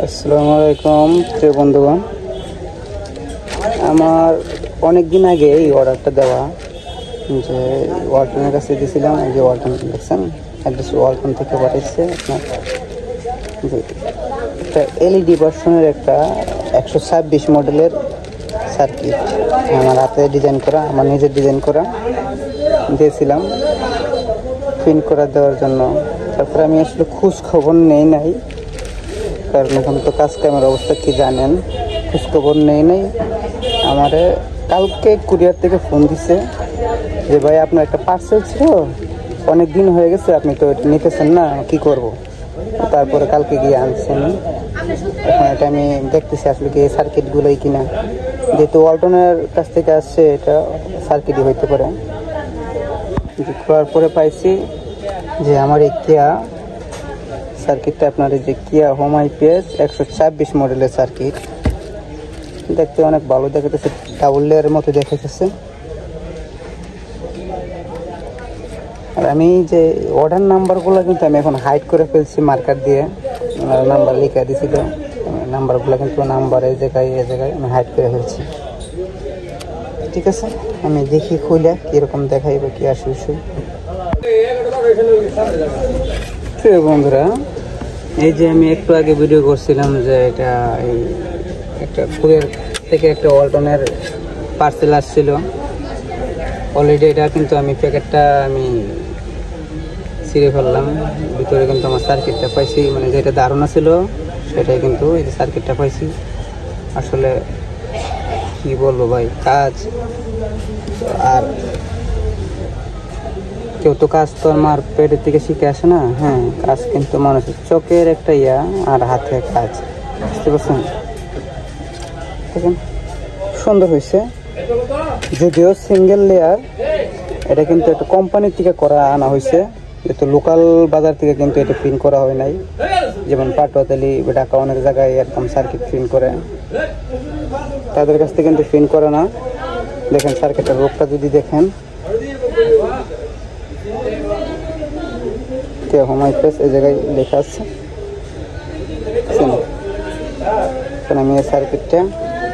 আসসালামু আলাইকুম প্রিয় বন্ধুগণ, আমার অনেক দিন আগে এই অর্ডারটা দেওয়া যে ওয়ালটনের কাছে দিয়েছিলাম। এই যে ওয়ালটন দেখছেন, অ্যাড্রেস ওয়ালটন থেকে পাঠিয়েছে আপনার যে একটা এলইডি ভার্সনের একটা 126 মডেলের সার্কিট আমার হাতে ডিজাইন করা, আমার নিজের ডিজাইন করা দিয়েছিলাম প্রিন্ট করা দেওয়ার জন্য। তারপরে আমি আসলে খোঁজ খবর নেই নাই, কারণ এখন তো কাজ কামের অবস্থা কি জানেন, খোঁজখবর নেই নাই। আমারে কালকে কুরিয়ার থেকে ফোন দিছে যে ভাই আপনার একটা পার্সেল ছিল, অনেক দিন হয়ে গেছে, আপনি তো এটা নিতেছেন না, কি করব। তারপরে কালকে গিয়ে আনছেন। এখন এটা আমি দেখতেছি আসলে কি এই সার্কিটগুলোই কিনা, যেহেতু ওয়ালটনের কাছ থেকে আসছে এটা সার্কিটই হইতে পারে। করার পরে পাইছি যে আমার এই কিয়া সার্কিটটা, আপনার এই যে কিয়া হোম আইপিএস 126 মডেলের সার্কিট, দেখতে অনেক ভালো দেখাতেছে, ডাবল লেয়ারের মতো দেখাতেছে। আর আমি যে অর্ডার নাম্বারগুলো কিন্তু আমি এখন হাইড করে ফেলছি মার্কার দিয়ে, নাম্বার লিখে দিয়েছিল, নাম্বারগুলো কিন্তু নাম্বার এই জায়গায় আমি হাইড করে ফেলছি। ঠিক আছে, আমি দেখি খুলে কীরকম দেখাই বা কী আসে বিষয়। বন্ধুরা, এই যে আমি একটু আগে ভিডিও করছিলাম যে এটা এই একটা কুরিয়ার থেকে একটা ওয়ালটনের পার্সেল আসছিল। অলরেডি এটা কিন্তু আমি প্যাকেটটা আমি ছিঁড়ে ফেললাম, ভিতরে কিন্তু আমার সার্কিটটা পাইছি, মানে যেটা ধারণা ছিল সেটাই কিন্তু এই যে সার্কিটটা পাইছি। আসলে কি বলবো ভাই, কাজ আর কেউ তো কাজ তো আমার পেটের থেকে শিখে আসে না। হ্যাঁ, কাজ কিন্তু মানুষের চোখের একটা ইয়া আর হাতে কাজ, বুঝতে পারছেন? দেখেন সুন্দর হয়েছে, যদিও সিঙ্গেল লেয়ার, এটা কিন্তু একটা কোম্পানির থেকে করা আনা হয়েছে, যেহেতু লোকাল বাজার থেকে কিন্তু এটা প্রিন্ট করা হয় নাই। যেমন পাটুয়াখালী, ঢাকা অনেক জায়গায় এরকম সার্কিট প্রিন্ট করে, তাদের কাছ থেকে কিন্তু প্রিন্ট করে না। দেখেন সার্কিটের রোগটা যদি দেখেন, হোম আইপিএস এই জায়গায় লেখা আছে। আমি এই সার্কিটটা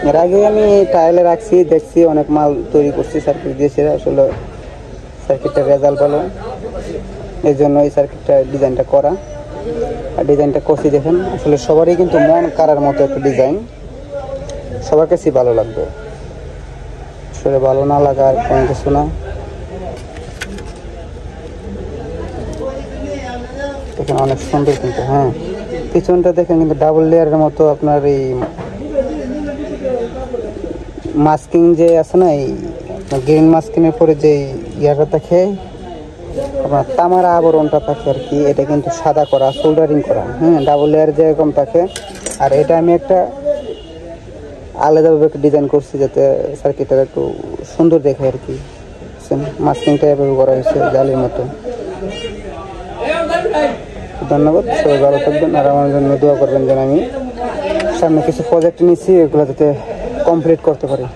এর আগে আমি ট্রায়ালে রাখছি, দেখছি অনেক মাল তৈরি করছি সার্কিট দিয়েছে, আসলে সার্কিটটার রেজাল্ট ভালো, এই জন্য এই সার্কিটটা ডিজাইনটা করা। আর ডিজাইনটা করছি দেখেন, আসলে সবারই কিন্তু মন কাড়ার মতো একটা ডিজাইন, সবার কাছেই ভালো লাগবে। আসলে ভালো না লাগার কোনো কিছু না। দেখেন অনেক সুন্দর কিন্তু। হ্যাঁ, পিছনটা দেখেন কিন্তু ডাবল লেয়ারের মতো, আপনার এই মাস্কিং যে আছে না, এই গ্রিন মাস্কিংয়ের পরে যে ইয়াটা থাকে আপনার তামার আবরণটা থাকে আর কি, এটা কিন্তু সাদা করা, সোল্ডারিং করা। হ্যাঁ, ডাবল লেয়ার যেরকম থাকে। আর এটা আমি একটা আলাদাভাবে একটা ডিজাইন করছি যাতে সার্কিটটা একটু সুন্দর দেখে আর কি। মাস্কিংটা এভাবে করা হয়েছে জালির মতো। ধন্যবাদ, সবাই ভালো থাকবেন, আর আমার জন্য দোয়া করবেন যেন আমি সামনে কিছু প্রজেক্ট নিচ্ছি এগুলো যাতে কমপ্লিট করতে পারি।